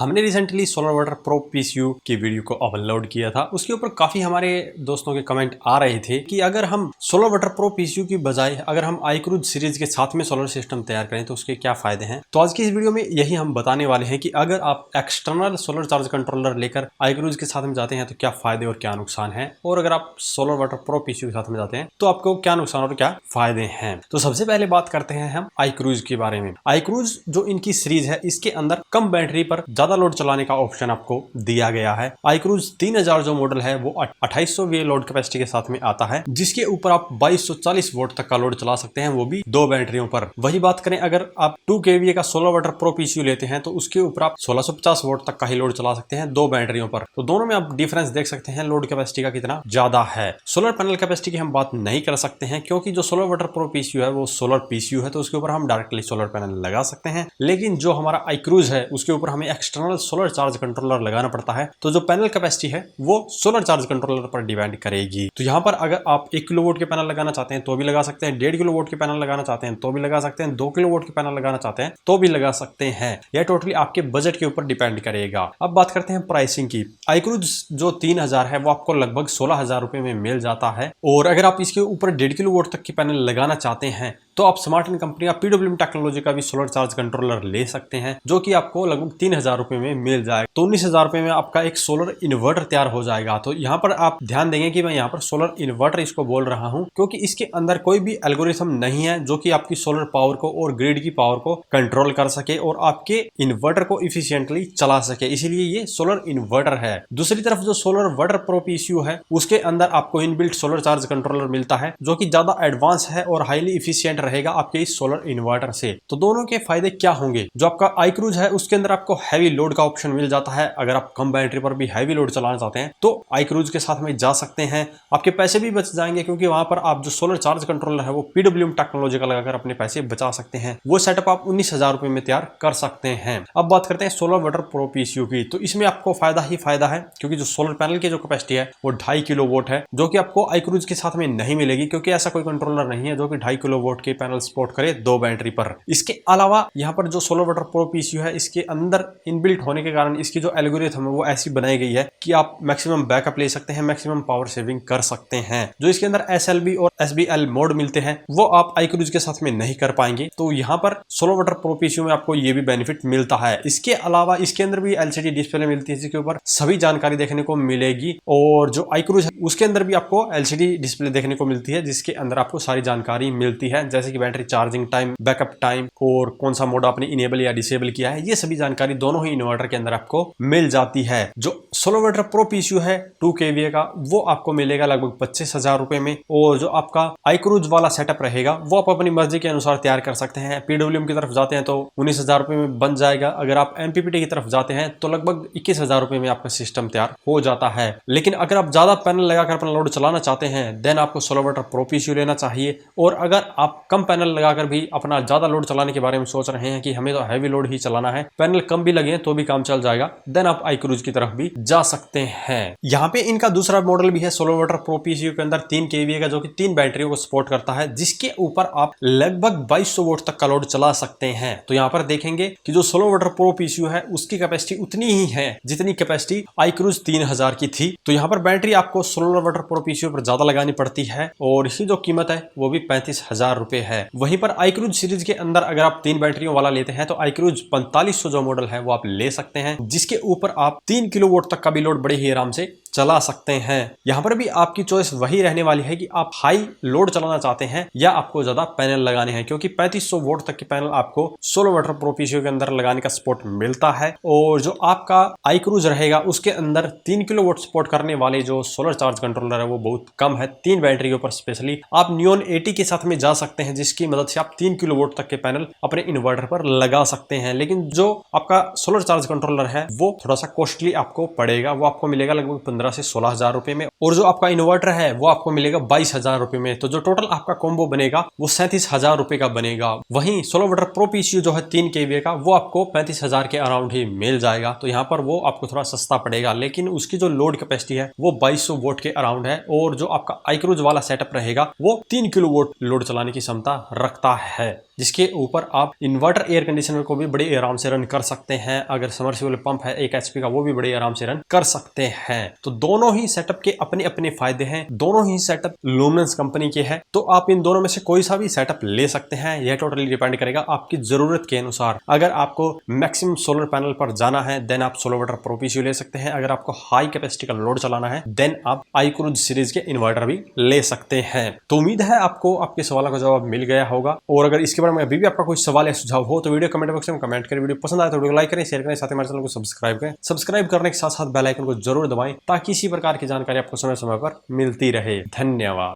हमने recently solar water pro PCU की video को अपलोड किया था। उसके ऊपर काफी हमारे दोस्तों के कमेंट आ रहे थे कि अगर हम सोलर वाटर प्रो पीसीयू की बजाय अगर हम iCruise सीरीज के साथ में सोलर सिस्टम तैयार करें तो उसके क्या फायदे हैं। तो आज की इस वीडियो में यही हम बताने वाले हैं कि अगर आप एक्सटर्नल सोलर चार्ज कंट्रोलर लेकर iCruise के साथ में जाते हैं तो क्या फायदे और क्या नुकसान है, और अगर आप सोलर वाटर प्रो पीसीयू के साथ में जाते हैं तो आपको क्या नुकसान और क्या फायदे हैं। तो सबसे पहले बात करते हैं हम iCruise के बारे में। iCruise जो इनकी सीरीज है इसके अंदर कम बैटरी पर ज्यादा लोड चलाने का ऑप्शन आपको दिया गया है। iCruise 3000 जो मॉडल है वो 2800 वी लोड कैपेसिटी के साथ में आता है, जिसके ऊपर आप 2240 वोल्ट तक का लोड चला सकते हैं, वो भी दो बैटरियों पर। वही बात करें अगर आप 2 kVA का सोलर वाटर प्रो पीसीयू लेते हैं तो उसके ऊपर आप 1650 वोल्ट तक का ही लोड चला सकते हैं दो बैटरियों पर। तो दोनों में आप डिफरेंस देख सकते हैं लोड कैपेसिटी का कितना ज्यादा है। सोलर पैनल कैपेसिटी की हम बात नहीं कर सकते हैं क्योंकि जो सोलर वाटर प्रो पीसीयू है वो सोलर पीसीयू है, तो उसके ऊपर हम डायरेक्टली सोलर पैनल लगा सकते हैं। लेकिन जो हमारा iCruise है उसके ऊपर हमें एक्सटर्नल सोलर चार्ज कंट्रोलर लगाना पड़ता है, तो जो पैनल कैपेसिटी है वो सोलर चार्ज कंट्रोलर पर डिपेंड करेगी। तो यहाँ पर अगर आप 1 किलोवाट के पैनल लगाना चाहते हैं तो भी लगा सकते हैं, 1.5 किलोवाट के पैनल लगाना चाहते हैं तो भी लगा सकते हैं, 2 किलोवाट के पैनल लगाना चाहते हैं तो भी लगा सकते हैं। यह टोटली आपके बजट के ऊपर डिपेंड करेगा। अब बात करते हैं प्राइसिंग की। iCruise जो 3000 है वो आपको लगभग 16,000 रुपए में मिल जाता है, और अगर आप इसके ऊपर 1.5 किलोवाट तक की पैनल लगाना चाहते हैं तो आप स्मार्ट एंड कंपनी या PWM टेक्नोलॉजी का भी सोलर चार्ज कंट्रोलर ले सकते हैं, जो कि आपको लगभग 3000 रुपए में मिल जाएगा। तो 19,000 रुपए में आपका एक सोलर इन्वर्टर तैयार हो जाएगा। तो यहाँ पर आप ध्यान देंगे कि मैं यहाँ पर सोलर इन्वर्टर इसको बोल रहा हूँ क्योंकि इसके अंदर कोई भी एल्गोरिथम नहीं है जो कि आपकी सोलर पावर को और ग्रिड की पावर को कंट्रोल कर सके और आपके इन्वर्टर को इफिशियंटली चला सके, इसीलिए ये सोलर इन्वर्टर है। दूसरी तरफ जो सोलर वाटर प्रो पीसीयू है उसके अंदर आपको इनबिल्ट सोलर चार्ज कंट्रोलर मिलता है जो कि ज्यादा एडवांस है और हाईली इफिशियंट रहेगा आपके इस सोलर इन्वर्टर से। तो दोनों के फायदे क्या होंगे। जो आपका iCruise है उसके अंदर आपको हैवी लोड का ऑप्शन मिल जाता है। अगर आप कम बैटरी पर भी हैवी लोड चलाना चाहते हैं तो iCruise के साथ में जा सकते हैं। आपके पैसे भी बच जाएंगे क्योंकि वहां पर आप जो सोलर चार्ज कंट्रोलर है वो PWM टेक्नोलॉजी का लगाकर अपने पैसे बचा सकते हैं। वो सेटअप आप 19,000 रुपए में तैयार कर सकते हैं। अब बात करते हैं सोलर वाटर प्रो पीसीयू की। तो इसमें आपको फायदा ही फायदा है क्योंकि जो सोलर पैनल की जो कैपेसिटी है वो 2.5 किलोवाट है, जो कि आपको iCruise के साथ में नहीं मिलेगी क्योंकि ऐसा कोई कंट्रोलर नहीं है जो कि 2.5 किलोवाट के पैनल सपोर्ट करे दो बैटरी पर। इसके अलावा यहाँ पर जो सोलर वाटर प्रो पीसीयू है इसके अंदर इनबिल्ट होने के कारण इसकी जो एल्गोरिथम है वो ऐसी बनाई गई है कि आप मैक्सिमम बैकअप ले सकते हैं, मैक्सिमम पावर सेविंग कर सकते हैं। जो इसके अंदर SLB और SBL मोड मिलते हैं वो आप iCruise के साथ में नहीं कर पाएंगे। तो यहाँ पर सोलर वाटर प्रो पीसीयू में आपको ये भी बेनिफिट मिलता है। इसके अलावा इसके अंदर भी LCD डिस्प्ले मिलती है जिसके ऊपर सभी जानकारी देखने को मिलेगी, और जो iCruise है उसके अंदर भी आपको LCD डिस्प्ले देखने को मिलती है जिसके अंदर आपको सारी जानकारी मिलती है, जैसे कि battery charging time, backup time और कौन सा मोड आपने इनेबल या डिसेबल किया है। ये सभी जानकारी दोनों ही इन्वर्टर के अंदर आपको मिल जाती है। जो सोलर वाटर प्रो पीसीयू है 2 kVA का वो आपको मिलेगा लगभग 25,000 रुपए में, और जो आपका iCruise वाला सेटअप रहेगा वो आप अपनी मर्जी के अनुसार तैयार कर सकते हैं। PWM की तरफ जाते हैं तो 19,000 रुपए में बन जाएगा। अगर आप MPPT की तरफ जाते हैं तो लगभग 21,000 रुपए में आपका सिस्टम तैयार हो जाता है। लेकिन अगर आप ज्यादा पैनल लगाकर अपना लोड चलाना चाहते हैं देन आपको सोलर वाटर प्रो पीसीयू लेना चाहिए। और अगर आप कम पैनल लगाकर भी अपना ज्यादा लोड चलाने के बारे में सोच रहे हैं कि हमें तो हैवी लोड ही चलाना है, पैनल कम भी लगे तो भी काम चल जाएगा, देन आप iCruise की तरफ भी जा सकते हैं। यहाँ पे इनका दूसरा मॉडल भी है सोलर वाटर प्रो पीसीयू के अंदर 3 kVA का, जो कि 3 बैटरियों को सपोर्ट करता है, जिसके ऊपर आप लगभग 2200 वोल्ट तक का लोड चला सकते हैं। तो यहाँ पर देखेंगे कि जो सोलर वाटर प्रो पीसीयू है उसकी कैपेसिटी उतनी ही है जितनी कैपेसिटी iCruise 3000 की थी। तो यहाँ पर बैटरी आपको सोलर वाटर प्रो पीसीयू पर ज्यादा लगानी पड़ती है और इसकी जो कीमत है वो भी 35,000 रुपए है। वहीं पर iCruise सीरीज के अंदर अगर आप 3 बैटरियों वाला लेते हैं तो iCruise 4500 जो मॉडल है वो आप ले सकते हैं, जिसके ऊपर आप 3 किलोवाट तक का भी लोड बड़े ही आराम से चला सकते हैं। यहाँ पर भी आपकी चॉइस वही रहने वाली है कि आप हाई लोड चलाना चाहते हैं या आपको ज्यादा पैनल लगाने हैं, क्योंकि 3500 वोल्ट तक के पैनल आपको सोलर वाटर प्रो पीसीयू के अंदर लगाने का सपोर्ट मिलता है, और जो आपका iCruise रहेगा उसके अंदर 3 किलोवाट सपोर्ट करने वाले जो सोलर चार्ज कंट्रोलर है वो बहुत कम है। 3 बैटरियों पर स्पेशली आप नियॉन 80 के साथ में जा सकते हैं, जिसकी मदद से आप 3 किलोवाट तक के पैनल अपने इन्वर्टर पर लगा सकते हैं। लेकिन जो आपका सोलर चार्ज कंट्रोलर है वो थोड़ा सा कॉस्टली आपको पड़ेगा, वो आपको मिलेगा लगभग 15 से 16,000 रुपए में, और जो आपका इन्वर्टर है वो आपको मिलेगा 22,000 रुपए में। तो जो टोटल आपका कॉम्बो बनेगा वो 37,000 रुपए का बनेगा। वहीं सोलर वाटर प्रो पीसीयू जो है 3 kVA का वो आपको 35,000 के अराउंड ही मिल जाएगा। तो यहाँ पर वो आपको थोड़ा सस्ता पड़ेगा, लेकिन उसकी जो लोड कैपेसिटी है वो 2200 वोल्ट के अराउंड है, और जो आपका iCruise वाला सेटअप रहेगा वो 3 किलोवाट लोड चलाने की क्षमता रखता है। जिसके ऊपर आप इन्वर्टर एयर कंडीशनर को भी बड़े आराम से रन कर सकते हैं। अगर समरसिबल पंप है 1 HP का, वो भी बड़े आराम से रन कर सकते हैं। तो दोनों ही सेटअप के अपने अपने फायदे हैं, दोनों ही सेटअप लुमिनस कंपनी के हैं। तो आप इन दोनों में से कोई सा भी सेटअप ले सकते हैं, यह टोटली डिपेंड करेगा आपकी जरूरत के अनुसार। अगर आपको मैक्सिमम सोलर पैनल पर जाना है देन आप सोलोवेटर प्रो पीसीयू ले सकते हैं। अगर आपको हाई कैपेसिटी का लोड चलाना है देन आप iCruise सीरीज के इन्वर्टर भी ले सकते हैं। तो उम्मीद है आपको आपके सवालों का जवाब मिल गया होगा। और अगर इसके बारे में अभी भी आपका कोई सवाल या सुझाव हो तो वीडियो कमेंट बॉक्स में कमेंट करें। वीडियो पसंद आए तो वीडियो लाइक करें, शेयर करें, साथ ही हमारे चैनल को सब्सक्राइब करें। सब्सक्राइब करने के साथ साथ बेल आइकन को जरूर दबाएं ताकि इसी प्रकार की जानकारी आपको समय समय पर मिलती रहे। धन्यवाद।